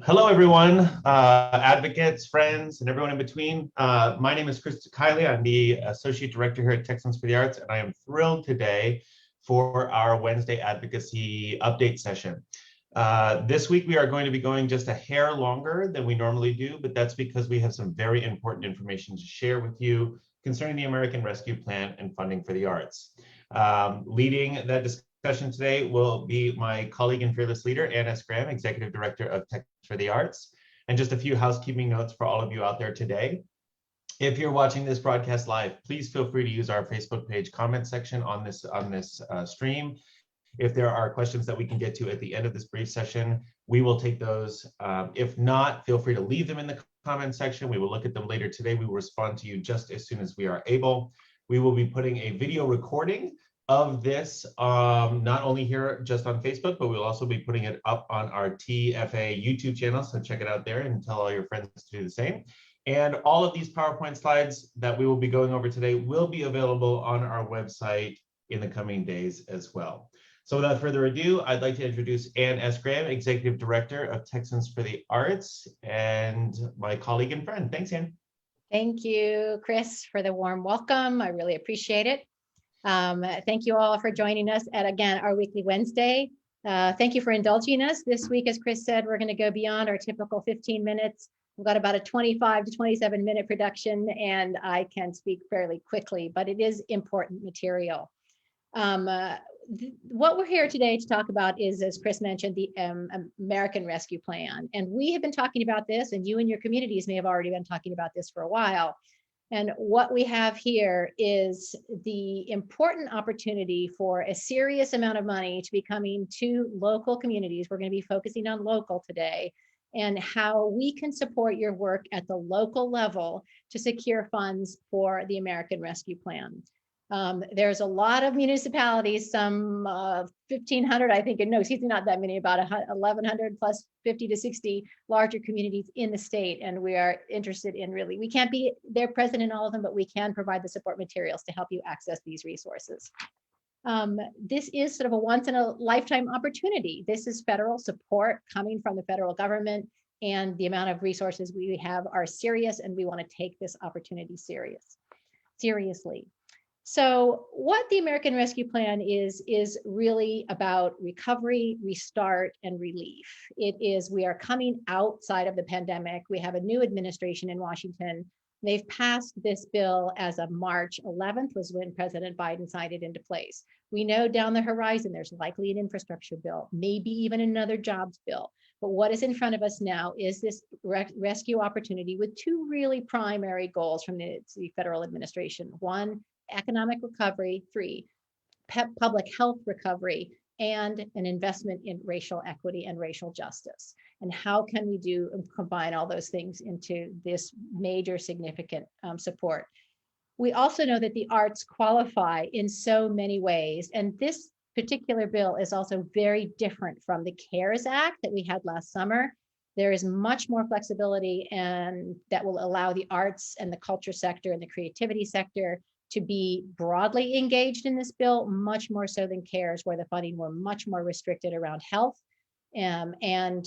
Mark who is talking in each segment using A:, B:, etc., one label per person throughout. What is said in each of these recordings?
A: Hello, everyone, advocates, friends, and everyone in between. My name is Chris Kiley. I'm the Associate Director here at Texans for the Arts, and I am thrilled today for our Wednesday advocacy update session. This week, we are going to be going just a hair longer than we normally do, but that's because we have some very important information to share with you concerning the American Rescue Plan and funding for the arts. Leading that discussion today will be my colleague and fearless leader, Ann S. Graham, Executive Director of Texans for the Arts. And just a few housekeeping notes for all of you out there today. If you're watching this broadcast live, please feel free to use our Facebook page comment section on this stream. If there are questions that we can get to at the end of this brief session, we will take those. If not, feel free to leave them in the comment section. We will look at them later today. We will respond to you just as soon as we are able. We will be putting a video recording of this, not only here just on Facebook, but we'll also be putting it up on our TFA YouTube channel. So check it out there and tell all your friends to do the same. And all of these PowerPoint slides that we will be going over today will be available on our website in the coming days as well. So without further ado, I'd like to introduce Ann S. Graham, Executive Director of Texans for the Arts, and my colleague and friend. Thanks, Ann.
B: Thank you, Chris, for the warm welcome. I really appreciate it. Thank you all for joining us at, again, our weekly Wednesday. Thank you for indulging us. This week, as Chris said, we're going to go beyond our typical 15 minutes. We've got about a 25 to 27 minute production, and I can speak fairly quickly, but it is important material. What we're here today to talk about is, as Chris mentioned, the American Rescue Plan. And we have been talking about this, and you and your communities may have already been talking about this for a while. And what we have here is the important opportunity for a serious amount of money to be coming to local communities. We're going to be focusing on local today, and how we can support your work at the local level to secure funds for the American Rescue Plan. There's a lot of municipalities, some 1,500, I think, no, excuse me, not that many, about 1,100 plus 50 to 60 larger communities in the state. And we are interested in really, we can't be there present in all of them, but we can provide the support materials to help you access these resources. This is sort of a once in a lifetime opportunity. This is federal support coming from the federal government, and the amount of resources we have are serious, and we want to take this opportunity seriously. So what the American Rescue Plan is really about recovery, restart, and relief. It is, we are coming outside of the pandemic. We have a new administration in Washington. They've passed this bill as of March 11th was when President Biden signed it into place. We know down the horizon, there's likely an infrastructure bill, maybe even another jobs bill. But what is in front of us now is this rescue opportunity with two really primary goals from the federal administration. One, economic recovery. Three, public health recovery, and an investment in racial equity and racial justice. And how can we do and combine all those things into this major significant support? We also know that the arts qualify in so many ways, and this particular bill is also very different from the CARES Act that we had last summer. There is much more flexibility, and that will allow the arts and the culture sector and the creativity sector to be broadly engaged in this bill, much more so than CARES, where the funding were much more restricted around health and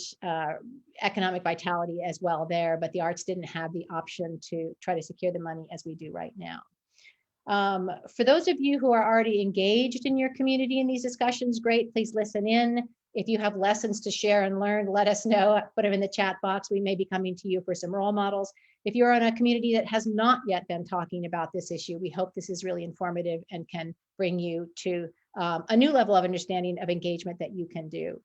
B: economic vitality as well there, but the arts didn't have the option to try to secure the money as we do right now. For those of you who are already engaged in your community in these discussions, great, please listen in. If you have lessons to share and learn, let us know, put them in the chat box. We may be coming to you for some role models. If you're in a community that has not yet been talking about this issue, we hope this is really informative and can bring you to a new level of understanding of engagement that you can do.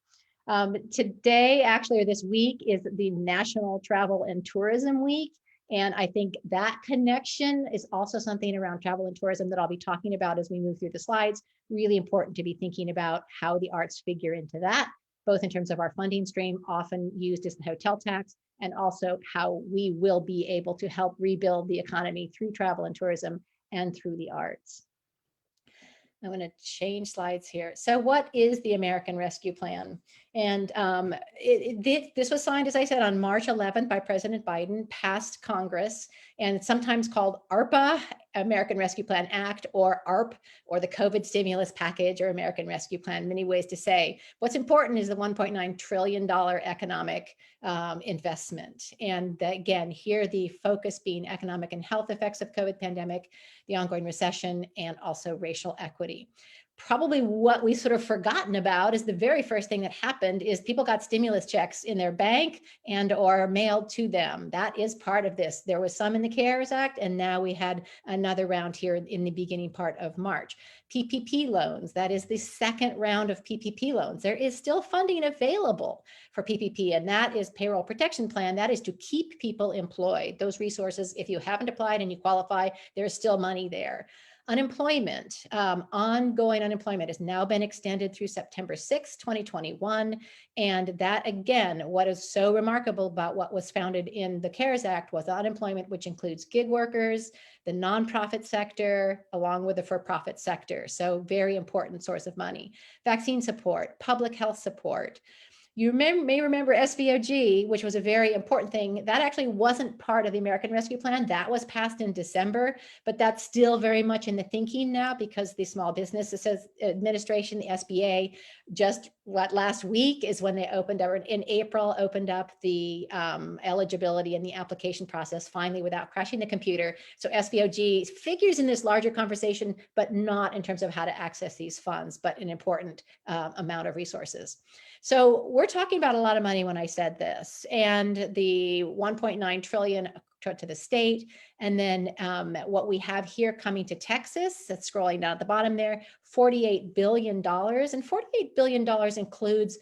B: Today, actually, or this week, is the National Travel and Tourism Week. And I think that connection is also something around travel and tourism that I'll be talking about as we move through the slides. Really important to be thinking about how the arts figure into that, both in terms of our funding stream, often used as the hotel tax, and also how we will be able to help rebuild the economy through travel and tourism and through the arts. I'm going to change slides here. So what is the American Rescue Plan? And this was signed, as I said, on March 11th by President Biden, passed Congress, and it's sometimes called ARPA, American Rescue Plan Act, or ARP, or the COVID Stimulus Package, or American Rescue Plan, many ways to say. What's important is the $1.9 trillion economic investment. And again, here the focus being economic and health effects of COVID pandemic, the ongoing recession, and also racial equity. Probably what we sort of forgotten about is the very first thing that happened is people got stimulus checks in their bank and or mailed to them. That is part of this. There was some in the CARES Act, and now we had another round here in the beginning part of March. PPP loans, that is the second round of PPP loans. There is still funding available for PPP, and that is payroll protection plan. That is to keep people employed. Those resources, if you haven't applied and you qualify, there's still money there. Unemployment, ongoing unemployment has now been extended through September 6, 2021. And that, again, what is so remarkable about what was founded in the CARES Act was unemployment, which includes gig workers, the nonprofit sector, along with the for-profit sector. So very important source of money. Vaccine support, public health support. You may remember SVOG, which was a very important thing. That actually wasn't part of the American Rescue Plan. That was passed in December, but that's still very much in the thinking now because the Small Business Administration, the SBA, just last week is when they opened up, in April, opened up the eligibility and the application process finally without crashing the computer. So SVOG figures in this larger conversation, but not in terms of how to access these funds, but an important amount of resources. So we're talking about a lot of money when I said this, and the 1.9 trillion to the state. And then what we have here coming to Texas, that's scrolling down at the bottom there, $48 billion. And $48 billion includes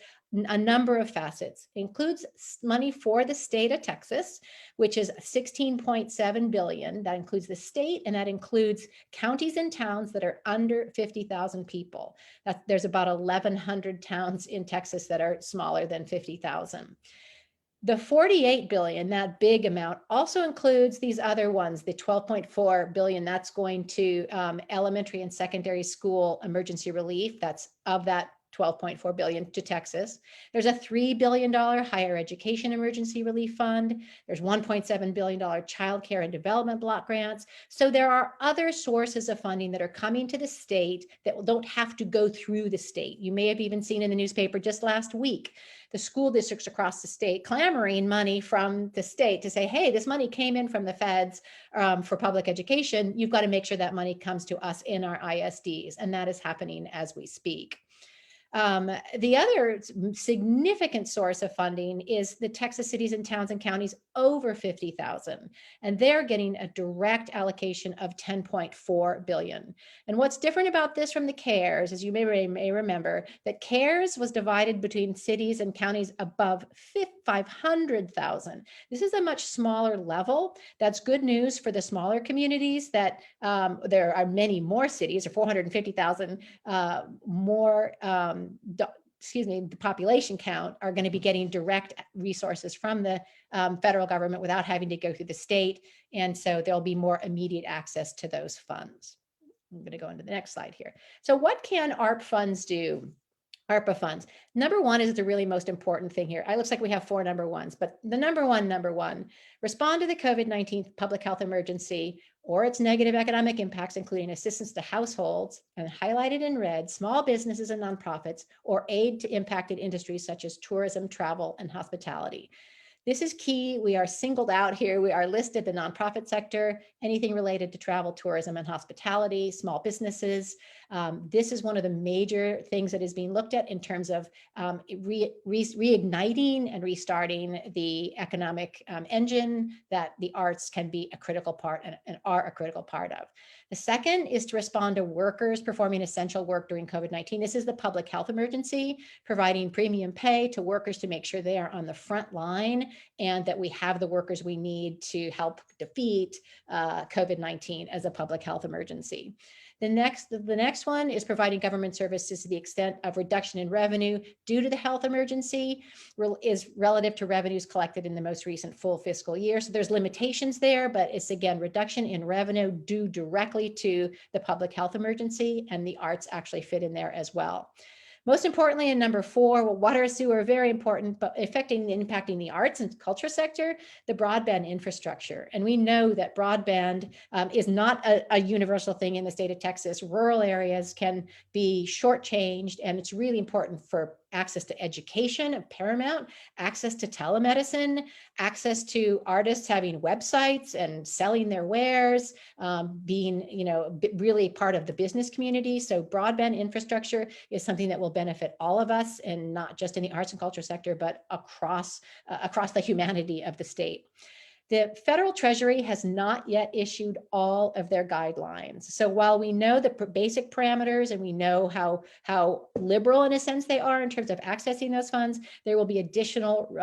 B: a number of facets. It includes money for the state of Texas, which is 16.7 billion. That includes the state, and that includes counties and towns that are under 50,000 people. There's about 1,100 towns in Texas that are smaller than 50,000. The 48 billion, that big amount, also includes these other ones, the 12.4 billion, that's going to elementary and secondary school emergency relief. That's of that 12.4 billion to Texas. There's a $3 billion higher education emergency relief fund. There's $1.7 billion child care and development block grants. So there are other sources of funding that are coming to the state that don't have to go through the state. You may have even seen in the newspaper just last week, the school districts across the state clamoring money from the state to say, hey, this money came in from the feds for public education. You've got to make sure that money comes to us in our ISDs. And that is happening as we speak. The other significant source of funding is the Texas cities and towns and counties over 50,000, and they're getting a direct allocation of 10.4 billion. And what's different about this from the CARES, as you may remember, that CARES was divided between cities and counties above 500,000. This is a much smaller level. That's good news for the smaller communities that there are many more cities, or 450,000 more the population count are going to be getting direct resources from the federal government without having to go through the state. And so there'll be more immediate access to those funds. I'm going to go into the next slide here. So what can ARP funds do? ARPA funds. Number one is the really most important thing here. It looks like we have four number ones, but the number one, respond to the COVID-19 public health emergency or its negative economic impacts, including assistance to households, and highlighted in red, small businesses and nonprofits, or aid to impacted industries such as tourism, travel, and hospitality. This is key. We are singled out here. We are listed the nonprofit sector, anything related to travel, tourism, and hospitality, small businesses. This is one of the major things that is being looked at in terms of reigniting and restarting the economic engine that the arts can be a critical part and are a critical part of. The second is to respond to workers performing essential work during COVID-19. This is the public health emergency, providing premium pay to workers to make sure they are on the front line and that we have the workers we need to help defeat COVID-19 as a public health emergency. The next one is providing government services to the extent of reduction in revenue due to the health emergency is relative to revenues collected in the most recent full fiscal year. So there's limitations there, but it's again, reduction in revenue due directly to the public health emergency, and the arts actually fit in there as well. Most importantly, in number 4, well, water, sewer are very important, but affecting and impacting the arts and culture sector, the broadband infrastructure. And we know that broadband is not a universal thing in the state of Texas. Rural areas can be shortchanged, and it's really important for access to education of paramount, access to telemedicine, access to artists having websites and selling their wares, being, really part of the business community. So broadband infrastructure is something that will benefit all of us, and not just in the arts and culture sector, but across the humanity of the state. The federal treasury has not yet issued all of their guidelines. So while we know the basic parameters and we know how liberal in a sense they are in terms of accessing those funds, there will be additional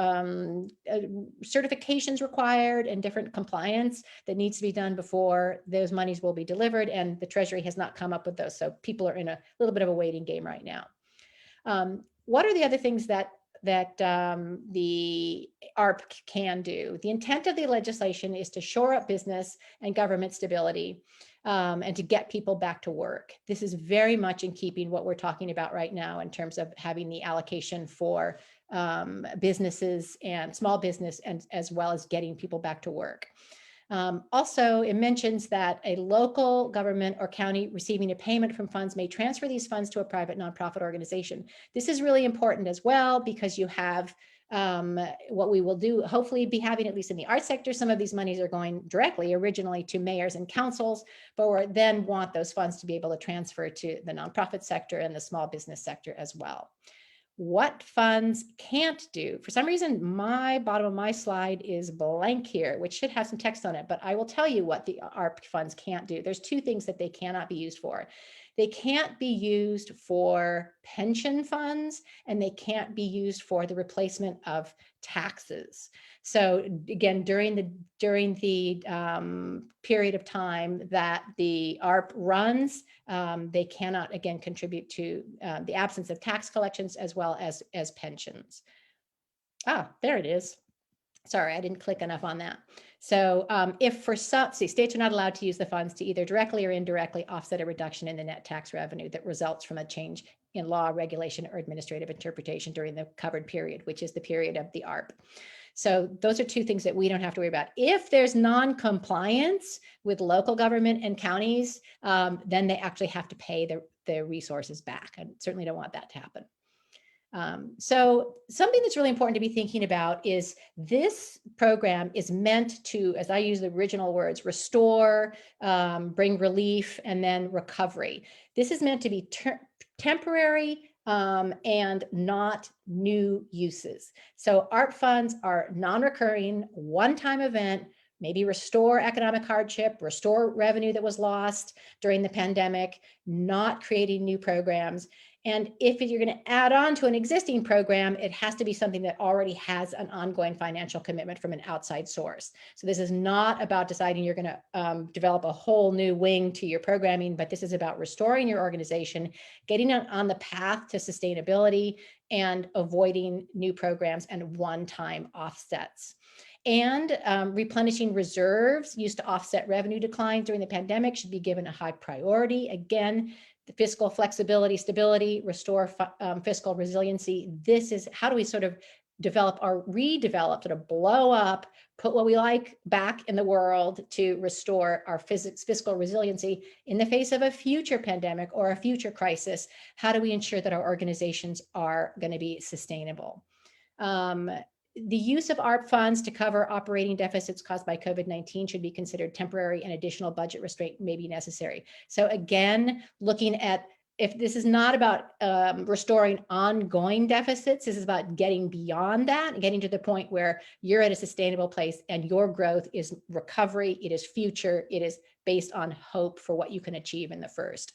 B: certifications required and different compliance that needs to be done before those monies will be delivered. And the treasury has not come up with those. So people are in a little bit of a waiting game right now. What are the other things that the ARP can do? The intent of the legislation is to shore up business and government stability, and to get people back to work. This is very much in keeping what we're talking about right now in terms of having the allocation for businesses and small business, and as well as getting people back to work. Also, it mentions that a local government or county receiving a payment from funds may transfer these funds to a private nonprofit organization. This is really important as well, because you have what we will do, hopefully be having, at least in the arts sector, some of these monies are going directly originally to mayors and councils, but we then want those funds to be able to transfer to the nonprofit sector and the small business sector as well. What funds can't do. For some reason, my bottom of my slide is blank here, which should have some text on it, but I will tell you what the ARP funds can't do. There's 2 things that they cannot be used for. They can't be used for pension funds, and they can't be used for the replacement of taxes. So again, during the period of time that the ARP runs, they cannot, again, contribute to the absence of tax collections as well as pensions. There it is. Sorry, I didn't click enough on that. So if for some, states are not allowed to use the funds to either directly or indirectly offset a reduction in the net tax revenue that results from a change in law, regulation, or administrative interpretation during the covered period, which is the period of the ARP. So those are 2 things that we don't have to worry about. If there's non-compliance with local government and counties, then they actually have to pay the resources back. I certainly don't want that to happen. So something that's really important to be thinking about is this program is meant to, as I use the original words, restore, bring relief, and then recovery. This is meant to be temporary and not new uses. So ARP funds are non-recurring, one-time event, maybe restore economic hardship, restore revenue that was lost during the pandemic, not creating new programs. And if you're going to add on to an existing program, it has to be something that already has an ongoing financial commitment from an outside source. So this is not about deciding you're going to develop a whole new wing to your programming, but this is about restoring your organization, getting on the path to sustainability, and avoiding new programs and one-time offsets. And replenishing reserves used to offset revenue declines during the pandemic should be given a high priority. Again, the fiscal flexibility, stability, restore fiscal resiliency. This is how do we sort of develop or redevelop, sort of blow up, put what we like back in the world to restore our fiscal resiliency in the face of a future pandemic or a future crisis. How do we ensure that our organizations are going to be sustainable? The use of ARP funds to cover operating deficits caused by COVID-19 should be considered temporary, and additional budget restraint may be necessary. So again, looking at, if this is not about restoring ongoing deficits, this is about getting beyond that and getting to the point where you're at a sustainable place and your growth is recovery, it is future, it is based on hope for what you can achieve in the first.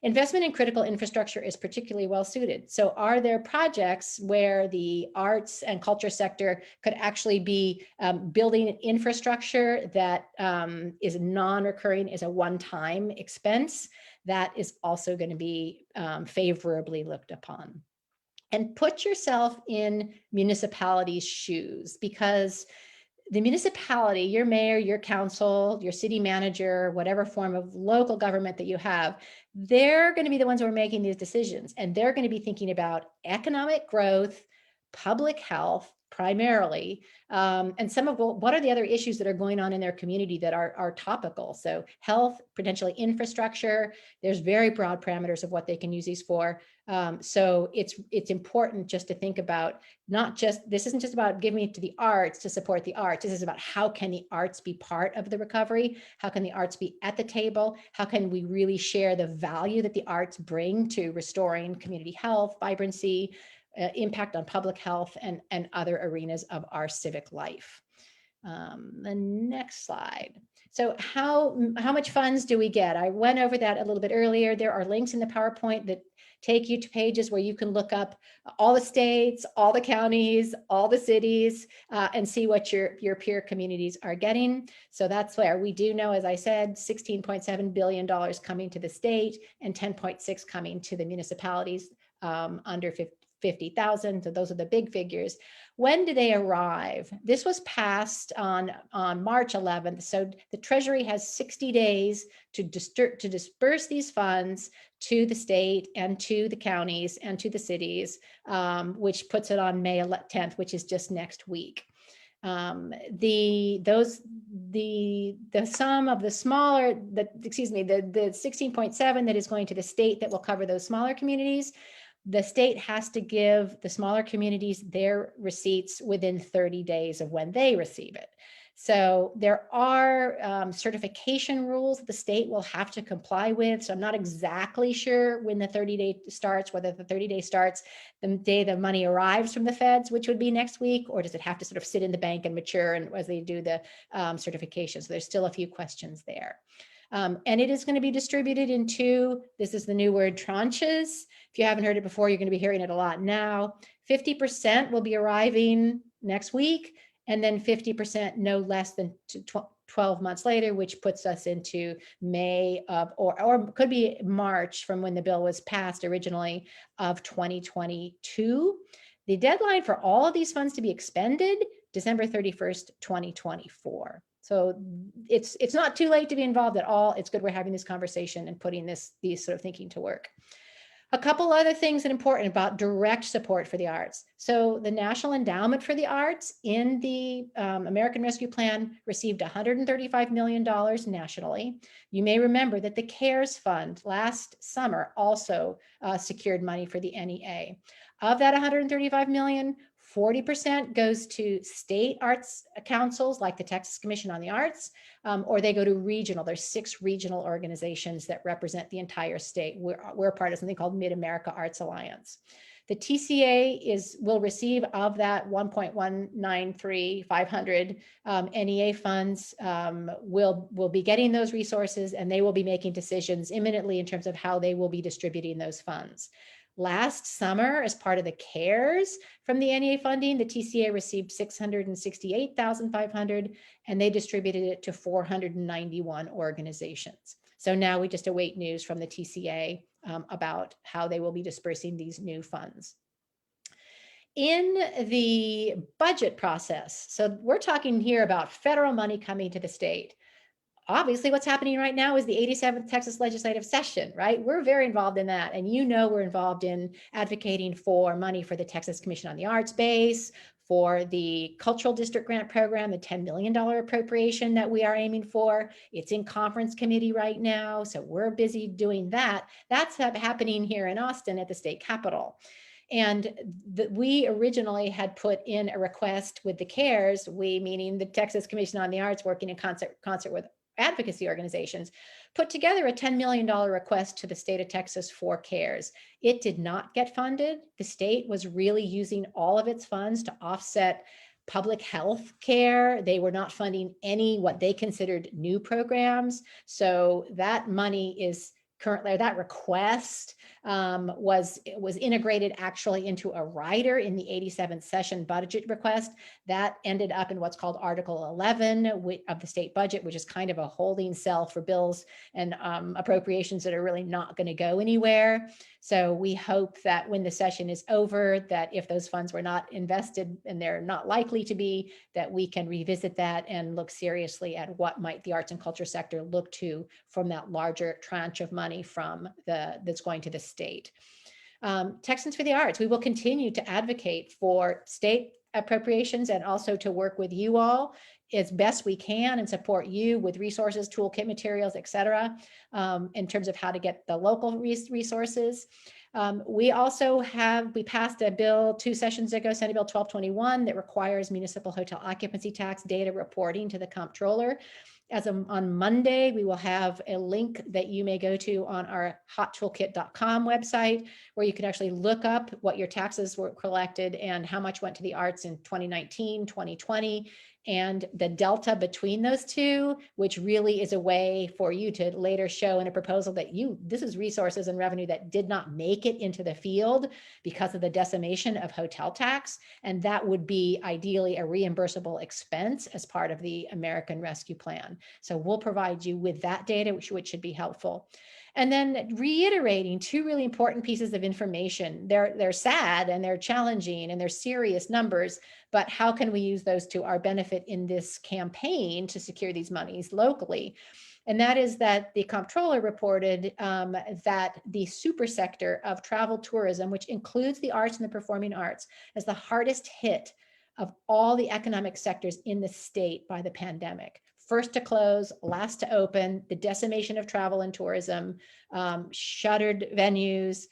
B: Investment in critical infrastructure is particularly well suited. So are there projects where the arts and culture sector could actually be building an infrastructure that is non-recurring, is a one-time expense? That is also going to be favorably looked upon. And put yourself in municipalities' shoes, because the municipality, your mayor, your council, your city manager, whatever form of local government that you have, they're going to be the ones who are making these decisions. And they're going to be thinking about economic growth, public health primarily, and some of what are the other issues that are going on in their community that are topical. So health, potentially infrastructure, there's very broad parameters of what they can use these for. So it's important just to think about this isn't just about giving it to the arts to support the arts. This is about how can the arts be part of the recovery? How can the arts be at the table? How can we really share the value that the arts bring to restoring community health, vibrancy, impact on public health, and other arenas of our civic life? The next slide. So how much funds do we get? I went over that a little bit earlier. There are links in the PowerPoint that take you to pages where you can look up all the states, all the counties, all the cities, and see what your peer communities are getting. So that's where we do know, as I said, $16.7 billion coming to the state and 10.6 coming to the municipalities under 50,000. So those are the big figures. When do they arrive? This was passed on March 11th. So the Treasury has 60 days to disperse these funds to the state and to the counties and to the cities, which puts it on May 10th, which is just next week. The sum of the smaller, the 16.7 that is going to the state that will cover those smaller communities, the state has to give the smaller communities their receipts within 30 days of when they receive it. So there are certification rules that the state will have to comply with. So I'm not exactly sure when the 30-day starts, whether the 30-day starts the day the money arrives from the feds, which would be next week, or does it have to sort of sit in the bank and mature and as they do the certification? So there's still a few questions there. And it is going to be distributed in two, this is the new word, tranches. If you haven't heard it before, you're going to be hearing it a lot now. 50% will be arriving next week, and then 50% no less than 12 months later, which puts us into May of, or could be March from when the bill was passed originally of 2022. The deadline for all of these funds to be expended, December 31st, 2024. So it's not too late to be involved at all. It's good we're having this conversation and putting these sort of thinking to work. A couple other things that are important about direct support for the arts. So the National Endowment for the Arts in the American Rescue Plan received $135 million nationally. You may remember that the CARES Fund last summer also secured money for the NEA. Of that $135 million, 40% goes to state arts councils like the Texas Commission on the Arts, or they go to regional. There's 6 regional organizations that represent the entire state. We're part of something called Mid-America Arts Alliance. The TCA will receive of that 1.193,500 NEA funds, will be getting those resources, and they will be making decisions imminently in terms of how they will be distributing those funds. Last summer, as part of the CARES from the NEA funding, the TCA received $668,500, and they distributed it to 491 organizations. So now we just await news from the TCA about how they will be dispersing these new funds. In the budget process, so we're talking here about federal money coming to the state. Obviously, what's happening right now is the 87th Texas legislative session, right? We're very involved in that. And we're involved in advocating for money for the Texas Commission on the Arts base, for the Cultural District Grant Program, the $10 million appropriation that we are aiming for. It's in conference committee right now, so we're busy doing that. That's happening here in Austin at the state capitol. And we originally had put in a request with the CARES, we meaning the Texas Commission on the Arts working in concert with advocacy organizations, put together a $10 million request to the state of Texas for CARES. It did not get funded. The state was really using all of its funds to offset public health care. They were not funding any what they considered new programs. So that money is currently, that request was integrated actually into a rider in the 87th session budget request. That ended up in what's called Article 11 of the state budget, which is kind of a holding cell for bills and appropriations that are really not going to go anywhere. So we hope that when the session is over, that if those funds were not invested, and they're not likely to be, that we can revisit that and look seriously at what might the arts and culture sector look to from that larger tranche of money from that's going to the state. Texans for the Arts, we will continue to advocate for state appropriations and also to work with you all as best we can and support you with resources, toolkit materials, et cetera, in terms of how to get the local resources. We passed a bill 2 sessions ago, Senate Bill 1221, that requires municipal hotel occupancy tax data reporting to the comptroller. On Monday, we will have a link that you may go to on our hottoolkit.com website, where you can actually look up what your taxes were collected and how much went to the arts in 2019, 2020, and the delta between those two, which really is a way for you to later show in a proposal that this is resources and revenue that did not make it into the field because of the decimation of hotel tax. And that would be ideally a reimbursable expense as part of the American Rescue Plan. So we'll provide you with that data, which should be helpful. And then reiterating 2 really important pieces of information. They're sad and they're challenging and they're serious numbers, but how can we use those to our benefit in this campaign to secure these monies locally? And that is that the comptroller reported that the super sector of travel tourism, which includes the arts and the performing arts, is the hardest hit of all the economic sectors in the state by the pandemic. First to close, last to open, the decimation of travel and tourism, shuttered venues,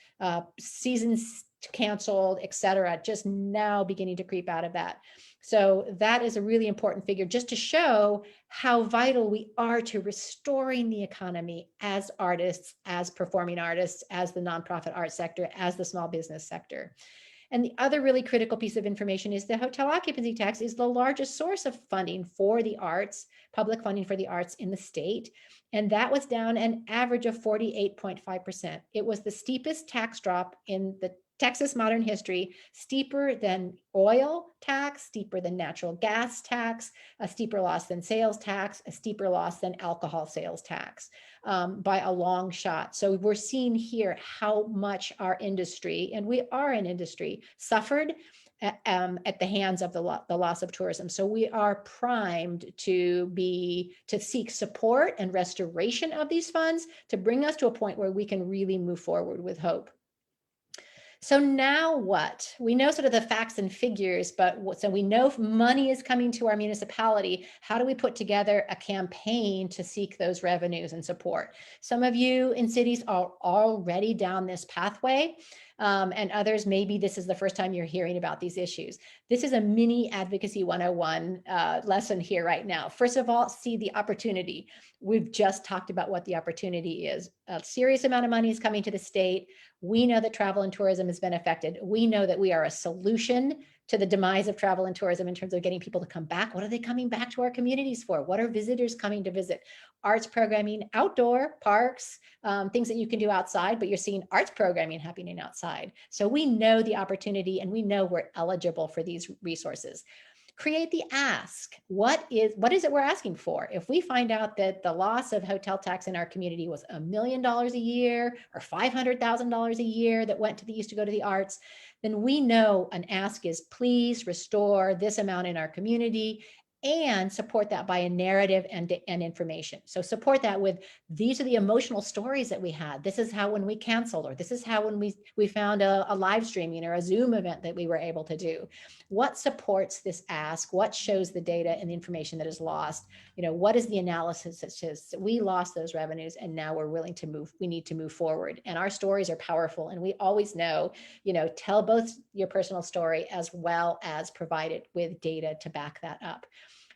B: seasons canceled, et cetera, just now beginning to creep out of that. So that is a really important figure just to show how vital we are to restoring the economy as artists, as performing artists, as the nonprofit art sector, as the small business sector. And the other really critical piece of information is the hotel occupancy tax is the largest source of funding for the arts, public funding for the arts in the state. And that was down an average of 48.5%. It was the steepest tax drop in the Texas modern history, steeper than oil tax, steeper than natural gas tax, a steeper loss than sales tax, a steeper loss than alcohol sales tax by a long shot. So we're seeing here how much our industry, and we are an industry, suffered at the hands of the loss of tourism. So we are primed to seek support and restoration of these funds to bring us to a point where we can really move forward with hope. So now what? We know sort of the facts and figures, but so we know money is coming to our municipality. How do we put together a campaign to seek those revenues and support? Some of you in cities are already down this pathway. And others, maybe this is the first time you're hearing about these issues. This is a mini Advocacy 101 lesson here right now. First of all, see the opportunity. We've just talked about what the opportunity is. A serious amount of money is coming to the state. We know that travel and tourism has been affected. We know that we are a solution to the demise of travel and tourism in terms of getting people to come back. What are they coming back to our communities for? What are visitors coming to visit? Arts programming, outdoor parks, things that you can do outside, but you're seeing arts programming happening outside. So we know the opportunity and we know we're eligible for these resources. Create the ask. What is it we're asking for? If we find out that the loss of hotel tax in our community was $1 million a year or $500,000 a year that used to go to the arts, then we know an ask is please restore this amount in our community and support that by a narrative and information. So support that with, these are the emotional stories that we had. This is how when we canceled, or this is how when we found a live streaming or a Zoom event that we were able to do. What supports this ask? What shows the data and the information that is lost? What is the analysis that says we lost those revenues and now we're willing to move, we need to move forward. And our stories are powerful. And we always know, tell both your personal story as well as provide it with data to back that up.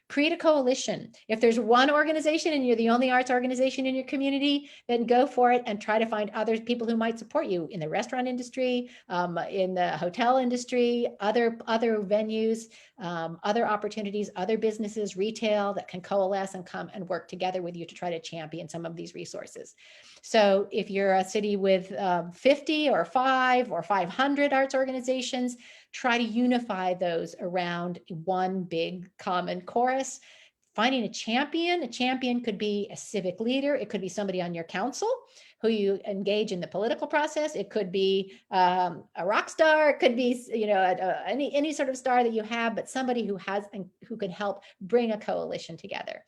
B: Create a coalition. If there's one organization and you're the only arts organization in your community, then go for it and try to find other people who might support you in the restaurant industry, in the hotel industry, other venues, other opportunities, other businesses, retail that can coalesce and come and work together with you to try to champion some of these resources. So if you're a city with 50 or 5 or 500 arts organizations, try to unify those around one big common chorus. Finding a champion could be a civic leader. It could be somebody on your council who you engage in the political process. It could be a rock star. It could be, any sort of star that you have, but somebody who can help bring a coalition together.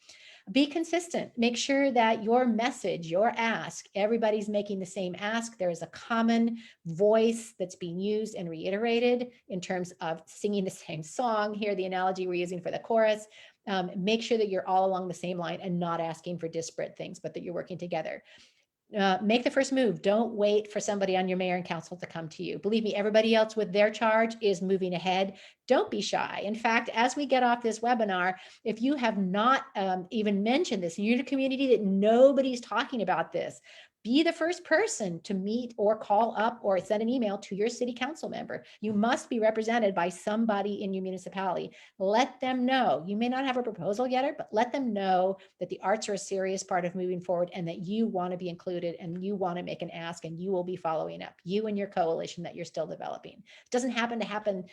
B: Be consistent. Make sure that your message, your ask, everybody's making the same ask. There is a common voice that's being used and reiterated in terms of singing the same song. Here, the analogy we're using for the chorus. Make sure that you're all along the same line and not asking for disparate things, but that you're working together. Make the first move. Don't wait for somebody on your mayor and council to come to you. Believe me, everybody else with their charge is moving ahead. Don't be shy. In fact, as we get off this webinar, if you have not even mentioned this, and you're in a community that nobody's talking about this, be the first person to meet or call up or send an email to your city council member. You must be represented by somebody in your municipality. Let them know. You may not have a proposal yet, but let them know that the arts are a serious part of moving forward and that you want to be included and you want to make an ask and you will be following up, you and your coalition that you're still developing. It doesn't happen.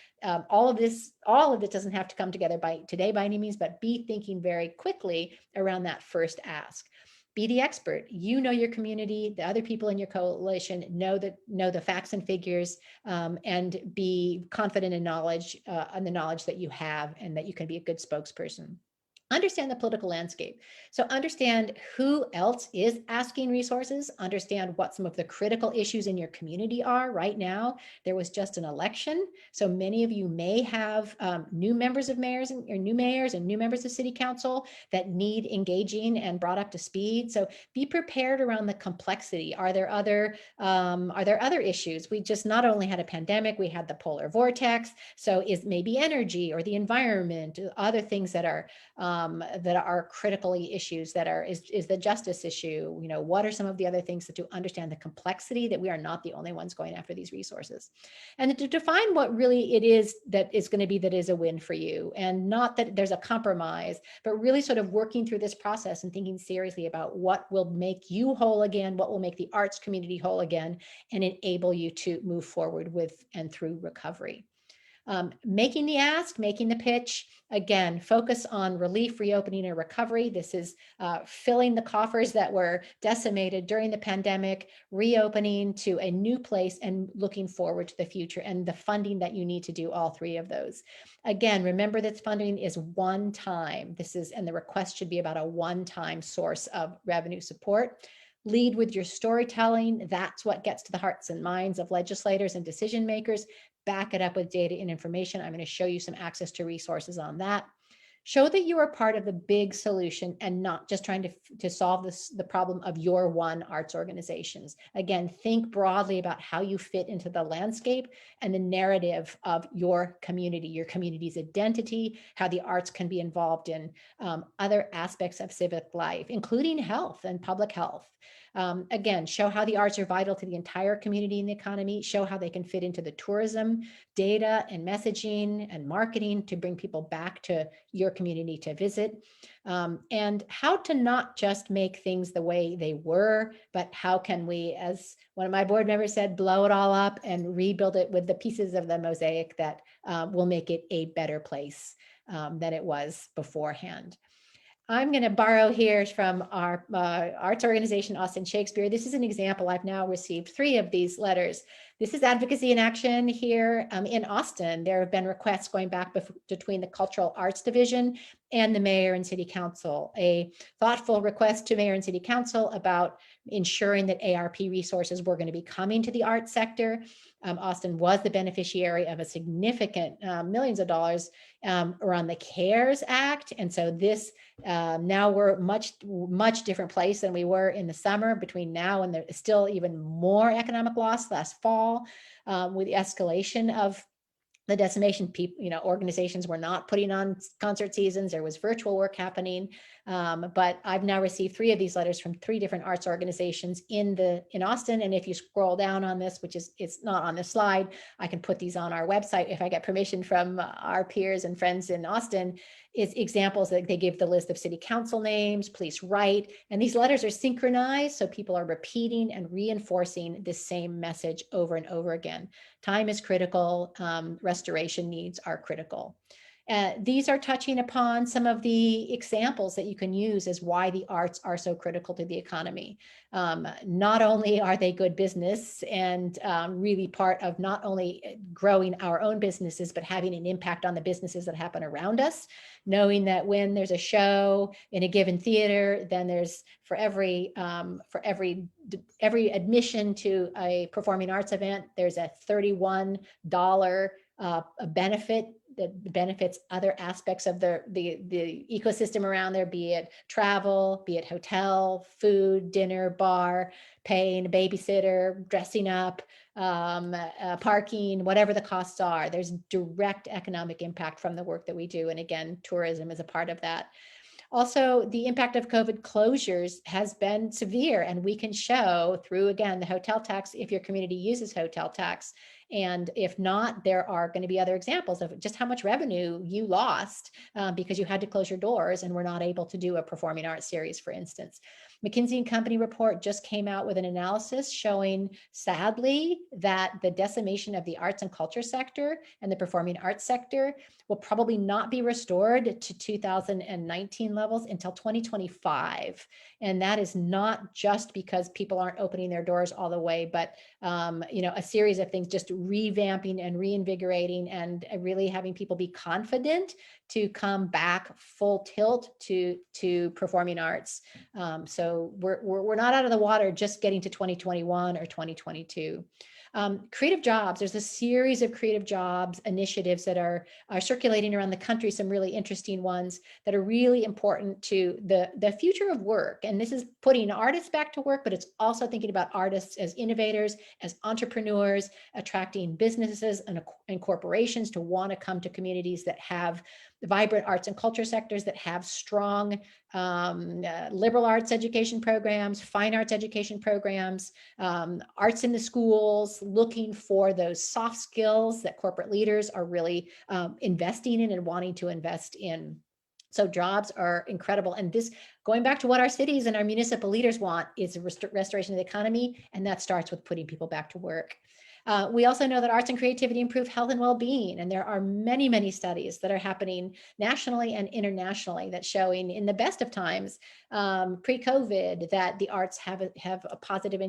B: All of this doesn't have to come together by today by any means, but be thinking very quickly around that first ask. Be the expert. You know your community, the other people in your coalition know the facts and figures, and be confident in knowledge, on the knowledge that you have, and that you can be a good spokesperson. Understand the political landscape. So understand who else is asking resources, understand what some of the critical issues in your community are right now. There was just an election. So many of you may have new members of mayors or new mayors and new members of city council that need engaging and brought up to speed. So be prepared around the complexity. Are there other issues? We just not only had a pandemic, we had the polar vortex. So is maybe energy or the environment, other things that are critically issues is the justice issue. What are some of the other things that to understand the complexity that we are not the only ones going after these resources, and to define what really it is that is going to be that is a win for you, and not that there's a compromise, but really sort of working through this process and thinking seriously about what will make you whole again, what will make the arts community whole again, and enable you to move forward with and through recovery. Making the ask, making the pitch, again, focus on relief, reopening, and recovery. This is filling the coffers that were decimated during the pandemic, reopening to a new place, and looking forward to the future, and the funding that you need to do all three of those. Again, remember that funding is one time. And the request should be about a one-time source of revenue support. Lead with your storytelling. That's what gets to the hearts and minds of legislators and decision makers. Back it up with data and information. I'm going to show you some access to resources on that. Show that you are part of the big solution and not just trying to solve the problem of your one arts organizations. Again, think broadly about how you fit into the landscape and the narrative of your community's identity, how the arts can be involved in other aspects of civic life, including health and public health. Again, show how the arts are vital to the entire community and the economy, show how they can fit into the tourism, data and messaging and marketing to bring people back to your community to visit, and how to not just make things the way they were, but how can we, as one of my board members said, blow it all up and rebuild it with the pieces of the mosaic that will make it a better place than it was beforehand. I'm going to borrow here from our arts organization, Austin Shakespeare. This is an example. I've now received 3 of these letters. This is advocacy in action here in Austin. There have been requests going back between the Cultural Arts Division and the mayor and city council. A thoughtful request to mayor and city council about ensuring that ARP resources were going to be coming to the arts sector. Austin was the beneficiary of a significant millions of dollars around the CARES Act. And so this now we're much different place than we were in the summer. Between now and there's still even more economic loss last fall with the escalation of the decimation, people, organizations were not putting on concert seasons. There was virtual work happening. But I've now received 3 of these letters from 3 different arts organizations in Austin. And if you scroll down on this, which is, it's not on this slide, I can put these on our website if I get permission from our peers and friends in Austin. Is examples that they give the list of city council names, please write. And these letters are synchronized, so people are repeating and reinforcing the same message over and over again. Time is critical. Restoration needs are critical. These are touching upon some of the examples that you can use as why the arts are so critical to the economy. Not only are they good business and really part of not only growing our own businesses, but having an impact on the businesses that happen around us, knowing that when there's a show in a given theater, then there's for every admission to a performing arts event, there's a $31 benefit that benefits other aspects of the ecosystem around there, be it travel, be it hotel, food, dinner, bar, paying a babysitter, dressing up, parking, whatever the costs are. There's direct economic impact from the work that we do. And again, tourism is a part of that. Also, the impact of COVID closures has been severe, and we can show through, again, the hotel tax, if your community uses hotel tax. And if not, there are going to be other examples of just how much revenue you lost because you had to close your doors and were not able to do a performing arts series, for instance. McKinsey & Company report just came out with an analysis showing, sadly, that the decimation of the arts and culture sector and the performing arts sector will probably not be restored to 2019 levels until 2025. And that is not just because people aren't opening their doors all the way, but a series of things just revamping and reinvigorating and really having people be confident to come back full tilt to performing arts. So we're not out of the water just getting to 2021 or 2022. Creative jobs, there's a series of creative jobs initiatives that are circulating around the country, some really interesting ones that are really important to the future of work. And this is putting artists back to work, but it's also thinking about artists as innovators, as entrepreneurs, attracting businesses and corporations to want to come to communities that have vibrant arts and culture sectors, that have strong liberal arts education programs, fine arts education programs, arts in the schools, looking for those soft skills that corporate leaders are really investing in and wanting to invest in. So jobs are incredible. And this, going back to what our cities and our municipal leaders want, is a restoration of the economy. And that starts with putting people back to work. We also know that arts and creativity improve health and well-being. And there are many, many studies that are happening nationally and internationally that showing in the best of times, pre-COVID, that the arts have a positive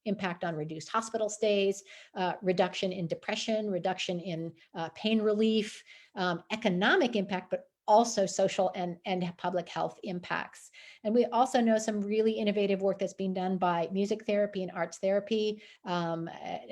B: impact on reduced hospital stays, reduction in depression, reduction in pain relief, economic impact, but also social and public health impacts. And we also know some really innovative work that's being done by music therapy and arts therapy.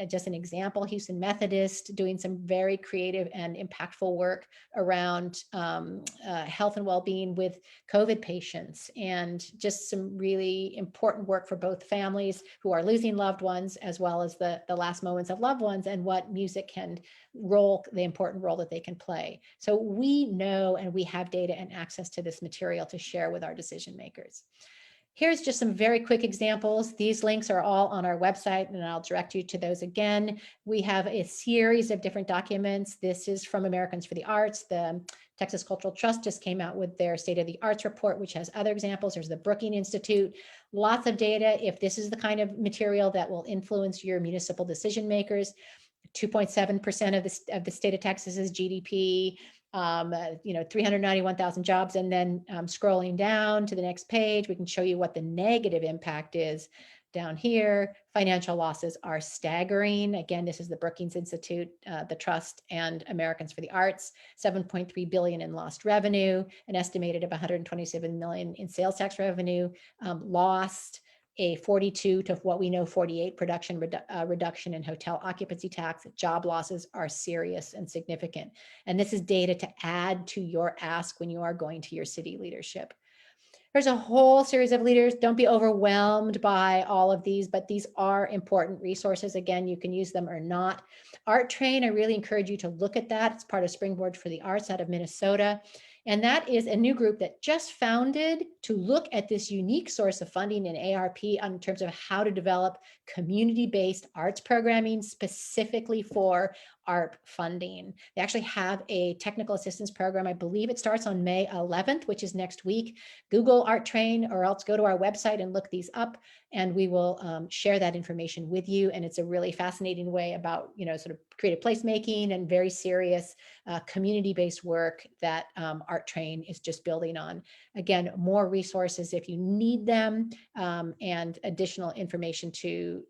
B: Just an example, Houston Methodist doing some very creative and impactful work around health and well-being with COVID patients, and just some really important work for both families who are losing loved ones, as well as the last moments of loved ones, and what music can the important role that they can play. So we know, and we have data and access to this material to share with our decision makers. Here's just some very quick examples. These links are all on our website, and I'll direct you to those again. We have a series of different documents. This is from Americans for the Arts. The Texas Cultural Trust just came out with their State of the Arts report, which has other examples. There's the Brookings Institute, lots of data. If this is the kind of material that will influence your municipal decision makers, 2.7% of the state of Texas's GDP, 391,000 jobs. And then scrolling down to the next page, we can show you what the negative impact is. Down here, financial losses are staggering. Again, this is the Brookings Institute, the Trust, and Americans for the Arts. 7.3 billion in lost revenue, an estimated of 127 million in sales tax revenue lost. A 42 to what we know 48 reduction in hotel occupancy tax. Job losses are serious and significant. And this is data to add to your ask when you are going to your city leadership. There's a whole series of leaders. Don't be overwhelmed by all of these, but these are important resources. Again, you can use them or not. Art Train, I really encourage you to look at that. It's part of Springboard for the Arts out of Minnesota. And that is a new group that just founded to look at this unique source of funding in ARP in terms of how to develop community-based arts programming specifically for ARP funding. They actually have a technical assistance program. I believe it starts on May 11th, which is next week. Google Art Train, or else go to our website and look these up, and we will share that information with you. And it's a really fascinating way about, sort of creative placemaking and very serious community-based work that Art Train is just building on. Again, more resources if you need them, and additional information to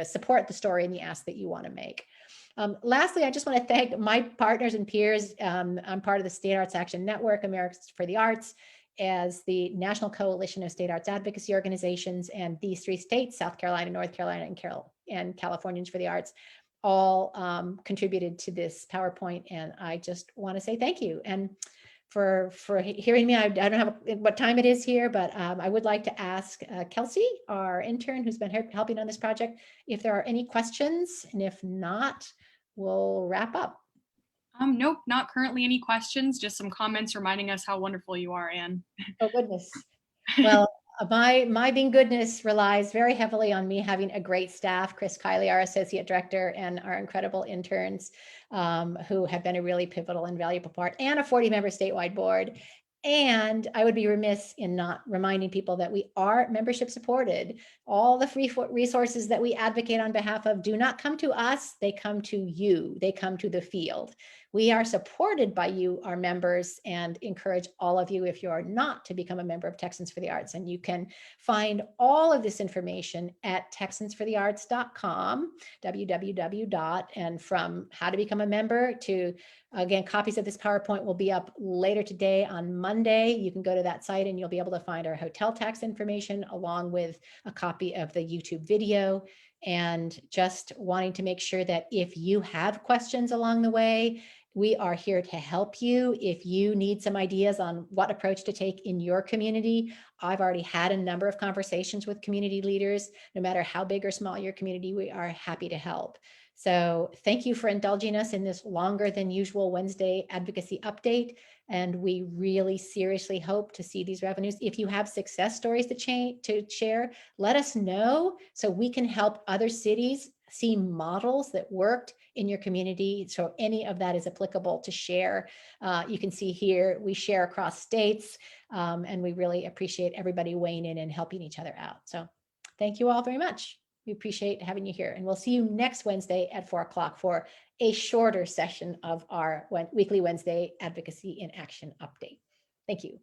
B: support the story and the ask that you want to make. Lastly, I just want to thank my partners and peers. I'm part of the State Arts Action Network, Americans for the Arts, as the National Coalition of State Arts Advocacy Organizations, and these 3 states, South Carolina, North Carolina, and Californians for the Arts, all contributed to this PowerPoint. And I just want to say thank you. And for hearing me, I don't know what time it is here, but I would like to ask Kelsey, our intern who's been helping on this project, if there are any questions, and if not, we'll wrap up.
C: Nope, not currently any questions, just some comments reminding us how wonderful you are, Anne.
B: Oh, goodness. Well, my being goodness relies very heavily on me having a great staff, Chris Kiley, our associate director, and our incredible interns who have been a really pivotal and valuable part, and a 40-member statewide board. And I would be remiss in not reminding people that we are membership supported. All the free resources that we advocate on behalf of do not come to us, they come to you, they come to the field. We are supported by you, our members, and encourage all of you, if you are not, to become a member of Texans for the Arts. And you can find all of this information at texansforthearts.com, www. And from how to become a member to, again, copies of this PowerPoint will be up later today on Monday. You can go to that site and you'll be able to find our hotel tax information along with a copy of the YouTube video. And just wanting to make sure that if you have questions along the way, we are here to help you. If you need some ideas on what approach to take in your community, I've already had a number of conversations with community leaders. No matter how big or small your community, we are happy to help. So thank you for indulging us in this longer than usual Wednesday advocacy update. And we really seriously hope to see these revenues. If you have success stories to share, let us know so we can help other cities see models that worked in your community. So any of that is applicable to share. You can see here, we share across states, and we really appreciate everybody weighing in and helping each other out. So thank you all very much. We appreciate having you here, and we'll see you next Wednesday at 4 o'clock for a shorter session of our weekly Wednesday Advocacy in Action update. Thank you.